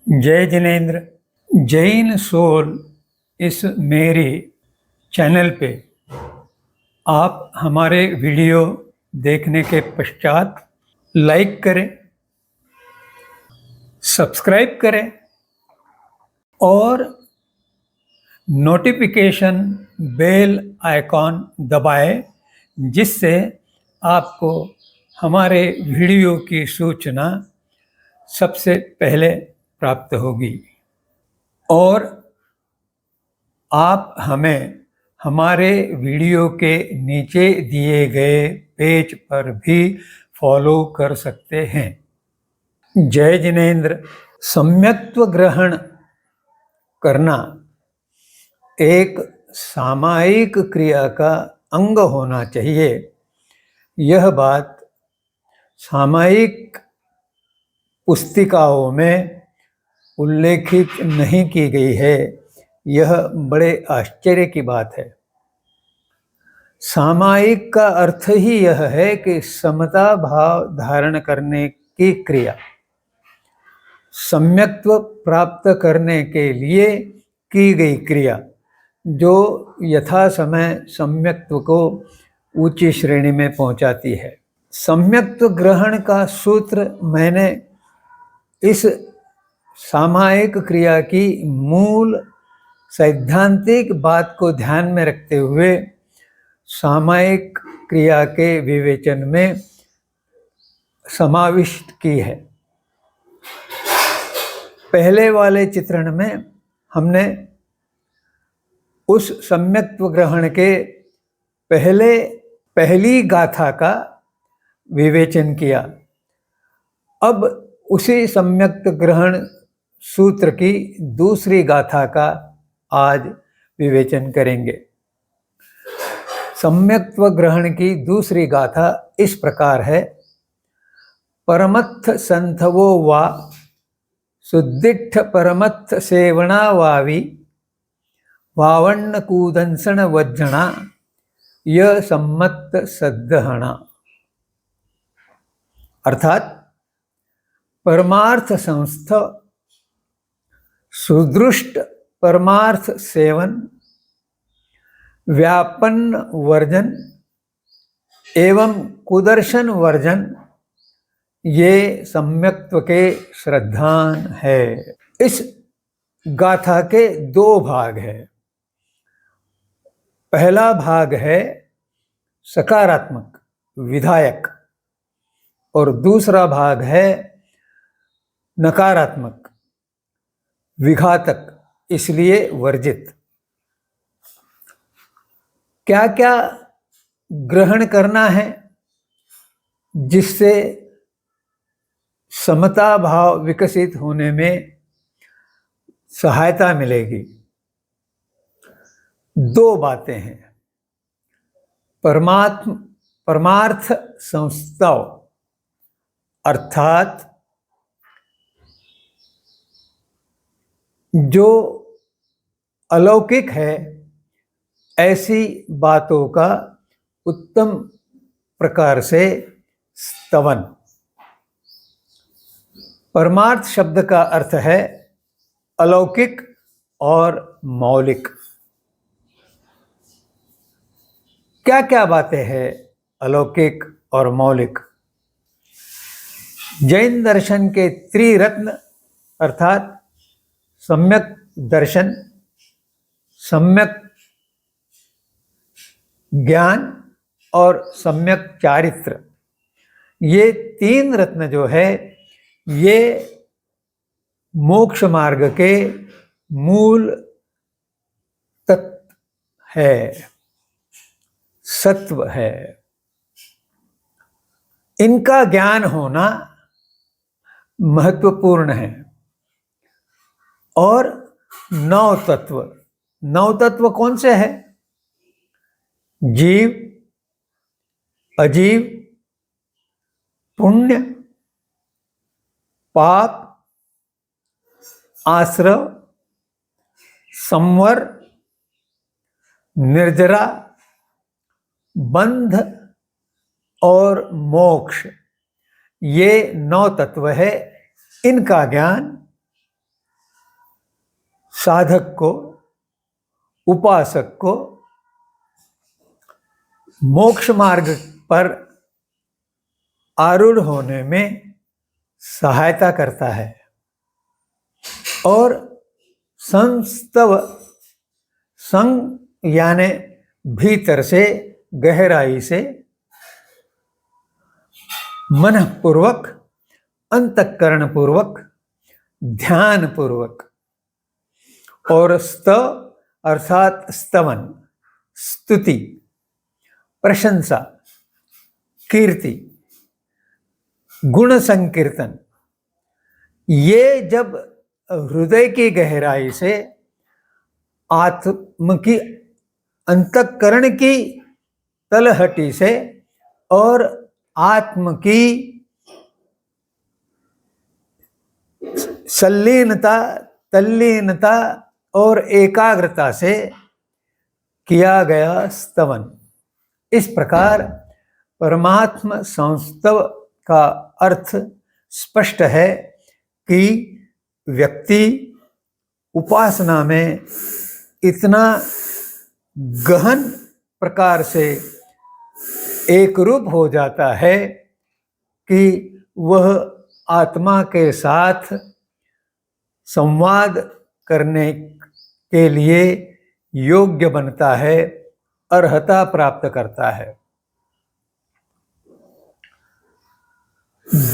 जय जिनेन्द्र। जैन सोल इस मेरे चैनल पे आप हमारे वीडियो देखने के पश्चात लाइक करें, सब्सक्राइब करें और नोटिफिकेशन बेल आइकॉन दबाएं, जिससे आपको हमारे वीडियो की सूचना सबसे पहले प्राप्त होगी। और आप हमें हमारे वीडियो के नीचे दिए गए पेज पर भी फॉलो कर सकते हैं। जय जिनेन्द्र। सम्यक्त्व ग्रहण करना एक सामायिक क्रिया का अंग होना चाहिए। यह बात सामायिक पुस्तिकाओं में उल्लेखित नहीं की गई है। यह बड़े आश्चर्य की बात है। सामायिक का अर्थ ही यह है कि समता भाव धारण करने की क्रिया, सम्यक्त्व प्राप्त करने के लिए की गई क्रिया, जो यथा समय सम्यक्त्व को ऊंची श्रेणी में पहुंचाती है। सम्यक्त्व ग्रहण का सूत्र मैंने इस सामायिक क्रिया की मूल सैद्धांतिक बात को ध्यान में रखते हुए सामायिक क्रिया के विवेचन में समाविष्ट की है। पहले वाले चित्रण में हमने उस सम्यक्त्व ग्रहण के पहली गाथा का विवेचन किया। अब उसी सम्यक्त्व ग्रहण सूत्र की दूसरी गाथा का आज विवेचन करेंगे। सम्यक्त्व ग्रहण की दूसरी गाथा इस प्रकार है। परमत्थ संथवो वा सुदिट्ठ परमत्थ सेवणा वावी वावण्ण कूदंसण वज्जणा य सम्मत्त सद्दहणा। अर्थात परमार्थ संस्थ, सुदृष्ट परमार्थ सेवन, व्यापन्न वर्जन एवं कुदर्शन वर्जन, ये सम्यक्त्व के श्रद्धान है। इस गाथा के दो भाग हैं। पहला भाग है सकारात्मक विधायक और दूसरा भाग है नकारात्मक विघातक, इसलिए वर्जित। क्या क्या ग्रहण करना है जिससे समता भाव विकसित होने में सहायता मिलेगी? दो बातें हैं। परमार्थ संस्थाओं, अर्थात जो अलौकिक है ऐसी बातों का उत्तम प्रकार से स्तवन। परमार्थ शब्द का अर्थ है अलौकिक और मौलिक। क्या क्या बातें हैं अलौकिक और मौलिक? जैन दर्शन के त्रिरत्न अर्थात सम्यक दर्शन, सम्यक ज्ञान और सम्यक चारित्र, ये तीन रत्न जो है ये मोक्ष मार्ग के मूल तत्व है, सत्व है। इनका ज्ञान होना महत्वपूर्ण है। और नौ तत्व कौन से हैं? जीव, अजीव, पुण्य, पाप, आश्रव, संवर, निर्जरा, बंध और मोक्ष, ये 9 तत्व है। इनका ज्ञान साधक को, उपासक को मोक्ष मार्ग पर आरूढ़ होने में सहायता करता है और संस्तव संग यानी भीतर से, गहराई से, मनपूर्वक, अंतःकरण पूर्वक, ध्यान पूर्वक, और स्त अर्थात स्तवन, स्तुति, प्रशंसा, कीर्ति, गुण संकीर्तन, ये जब हृदय की गहराई से, आत्म की, अंतःकरण की तलहटी से और आत्म की संलीनता, तल्लीनता और एकाग्रता से किया गया स्तवन। इस प्रकार परमात्म संस्तव का अर्थ स्पष्ट है कि व्यक्ति उपासना में इतना गहन प्रकार से एक रूप हो जाता है कि वह आत्मा के साथ संवाद करने के लिए योग्य बनता है, अर्हता प्राप्त करता है।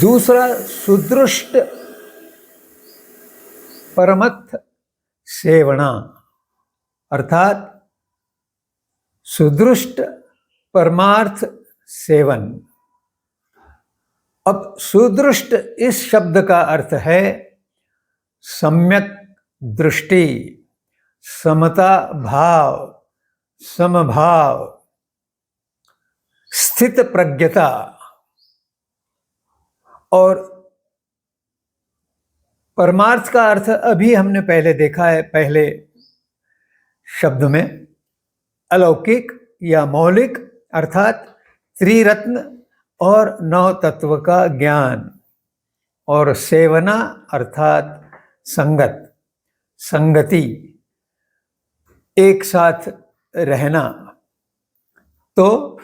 दूसरा, सुदृष्ट परमथ सेवना, अर्थात सुदृष्ट परमार्थ सेवन। अब सुदृष्ट इस शब्द का अर्थ है सम्यक दृष्टि, समता भाव, समभाव, स्थित प्रज्ञता। और परमार्थ का अर्थ अभी हमने पहले देखा है, पहले शब्द में, अलौकिक या मौलिक अर्थात त्रिरत्न और नौ तत्व का ज्ञान, और सेवना अर्थात संगत, संगति, एक साथ रहना। तो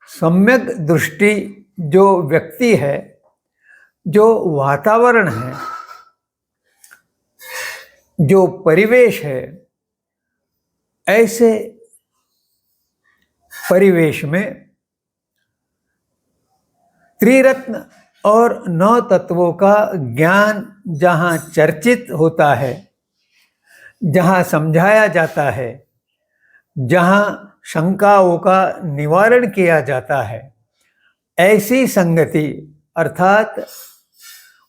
सम्यक दृष्टि जो व्यक्ति है, जो वातावरण है, जो परिवेश है, ऐसे परिवेश में त्रिरत्न और नौ तत्वों का ज्ञान जहाँ चर्चित होता है, जहाँ समझाया जाता है, जहाँ शंकाओं का निवारण किया जाता है, ऐसी संगति अर्थात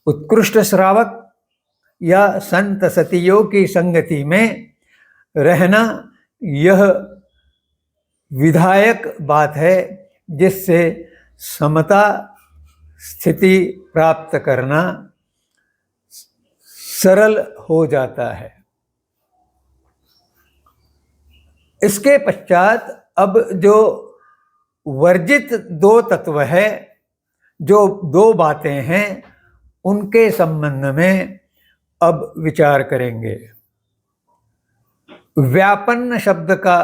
उत्कृष्ट श्रावक या संत सतियों की संगति में रहना, यह विधायक बात है जिससे समता स्थिति प्राप्त करना सरल हो जाता है। इसके पश्चात अब जो वर्जित दो तत्व है, जो दो बातें हैं, उनके संबंध में अब विचार करेंगे। व्यापन्न शब्द का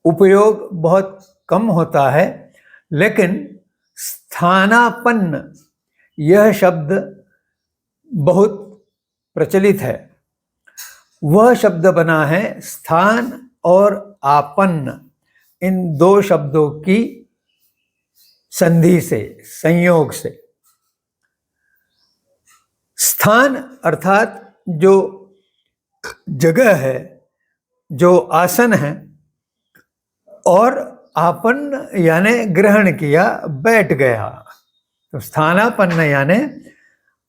उपयोग बहुत कम होता है, लेकिन स्थानापन्न यह शब्द बहुत प्रचलित है। वह शब्द बना है स्थान और आपन्न, इन दो शब्दों की संधि से, संयोग से। स्थान अर्थात जो जगह है, जो आसन है, और आपन्न यानी ग्रहण किया, बैठ गया। तो स्थानापन्न यानी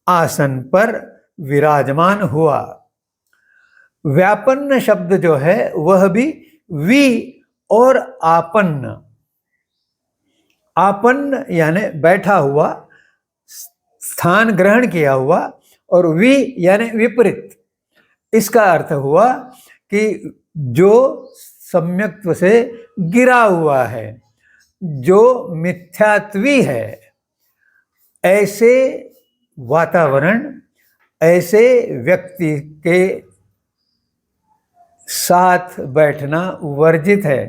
आसन पर विराजमान हुआ। व्यापन्न शब्द जो है वह भी वी और आपन्न, आपन्न यानी बैठा हुआ, स्थान ग्रहण किया हुआ, और वी यानी विपरीत। इसका अर्थ हुआ कि जो सम्यक्त्व से गिरा हुआ है, जो मिथ्यात्वी है, ऐसे वातावरण, ऐसे व्यक्ति के साथ बैठना वर्जित है।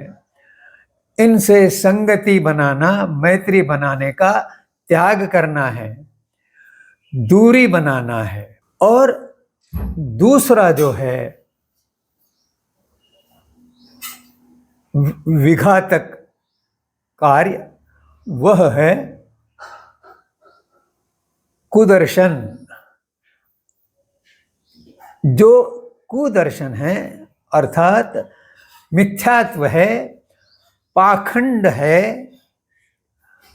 इनसे संगति बनाना, मैत्री बनाने का त्याग करना है, दूरी बनाना है। और दूसरा जो है विघातक कार्य, वह है कुदर्शन। जो कुदर्शन है अर्थात मिथ्यात्व है, पाखंड है,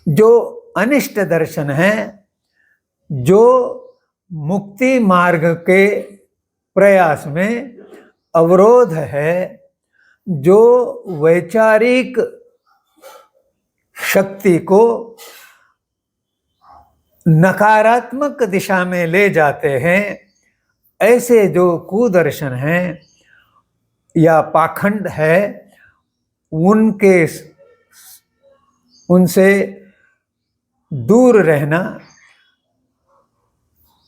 जो अनिष्ट दर्शन है, जो मुक्ति मार्ग के प्रयास में अवरोध है, जो वैचारिक शक्ति को नकारात्मक दिशा में ले जाते हैं, ऐसे जो कुदर्शन हैं या पाखंड है, उनसे दूर रहना,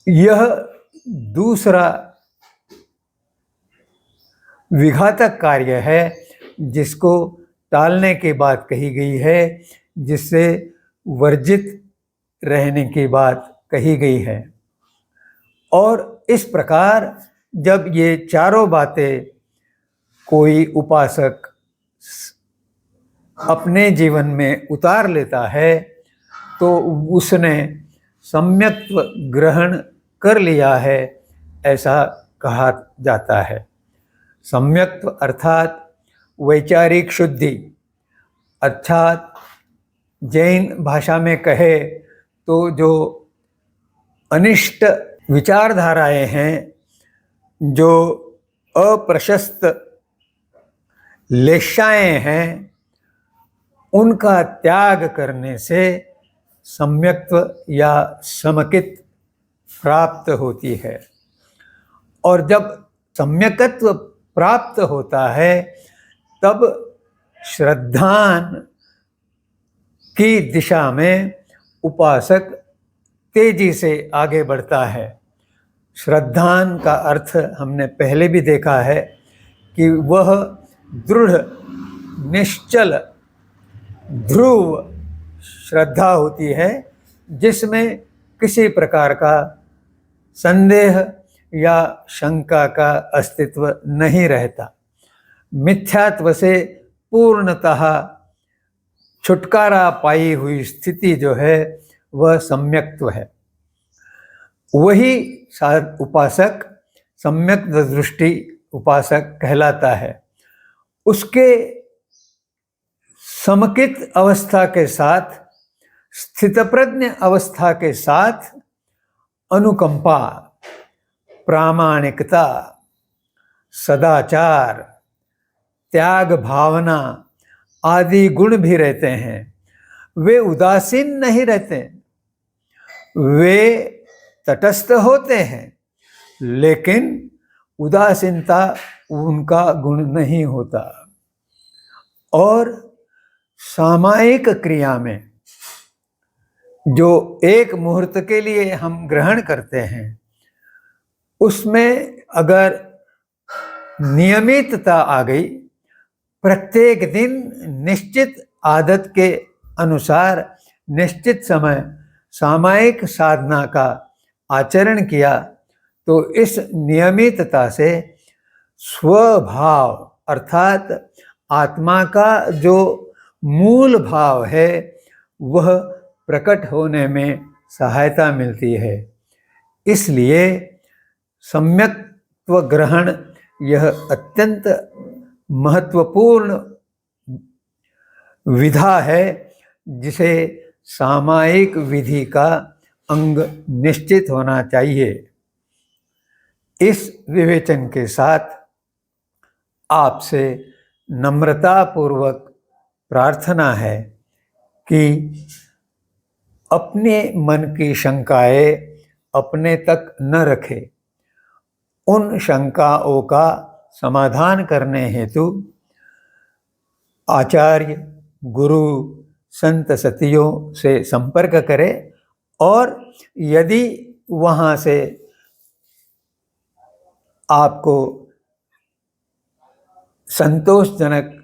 यह दूसरा विघातक कार्य है जिसको टालने की बात कही गई है, जिससे वर्जित रहने की बात कही गई है। और इस प्रकार जब ये चारों बातें कोई उपासक अपने जीवन में उतार लेता है तो उसने सम्यक्त्व ग्रहण कर लिया है, ऐसा कहा जाता है। सम्यक्त्व अर्थात वैचारिक शुद्धि, अर्थात जैन भाषा में कहे तो जो अनिष्ट विचारधाराएं हैं, जो अप्रशस्त लेशाएं हैं, उनका त्याग करने से सम्यक्त्व या समकित प्राप्त होती है। और जब सम्यकत्व प्राप्त होता है तब श्रद्धान की दिशा में उपासक तेजी से आगे बढ़ता है। श्रद्धान का अर्थ हमने पहले भी देखा है कि वह दृढ़, निश्चल, ध्रुव श्रद्धा होती है, जिसमें किसी प्रकार का संदेह या शंका का अस्तित्व नहीं रहता। मिथ्यात्व से पूर्णतः छुटकारा पाई हुई स्थिति जो है वह सम्यक्त्व है। वही उपासक सम्यक दृष्टि उपासक कहलाता है। उसके समकित अवस्था के साथ, स्थितप्रज्ञ अवस्था के साथ अनुकंपा, प्रामाणिकता, सदाचार, त्याग भावना आदि गुण भी रहते हैं। वे उदासीन नहीं रहते, वे तटस्थ होते हैं, लेकिन उदासीनता उनका गुण नहीं होता। और सामायिक क्रिया में जो एक मुहूर्त के लिए हम ग्रहण करते हैं, उसमें अगर नियमितता आ गई, प्रत्येक दिन निश्चित आदत के अनुसार निश्चित समय सामायिक साधना का आचरण किया, तो इस नियमितता से स्वभाव अर्थात आत्मा का जो मूल भाव है वह प्रकट होने में सहायता मिलती है। इसलिए सम्यक्त्व ग्रहण यह अत्यंत महत्वपूर्ण विधा है, जिसे सामायिक विधि का अंग निश्चित होना चाहिए। इस विवेचन के साथ आपसे नम्रतापूर्वक प्रार्थना है कि अपने मन की शंकाएं अपने तक न रखें। उन शंकाओं का समाधान करने हेतु आचार्य, गुरु, संत सतियों से संपर्क करें, और यदि वहाँ से आपको संतोषजनक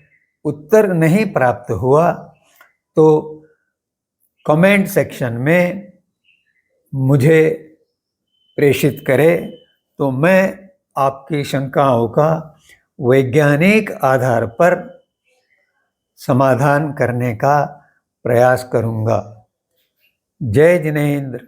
उत्तर नहीं प्राप्त हुआ तो कमेंट सेक्शन में मुझे प्रेषित करें, तो मैं आपकी शंकाओं का वैज्ञानिक आधार पर समाधान करने का प्रयास करूंगा। जय जिनेंद्र।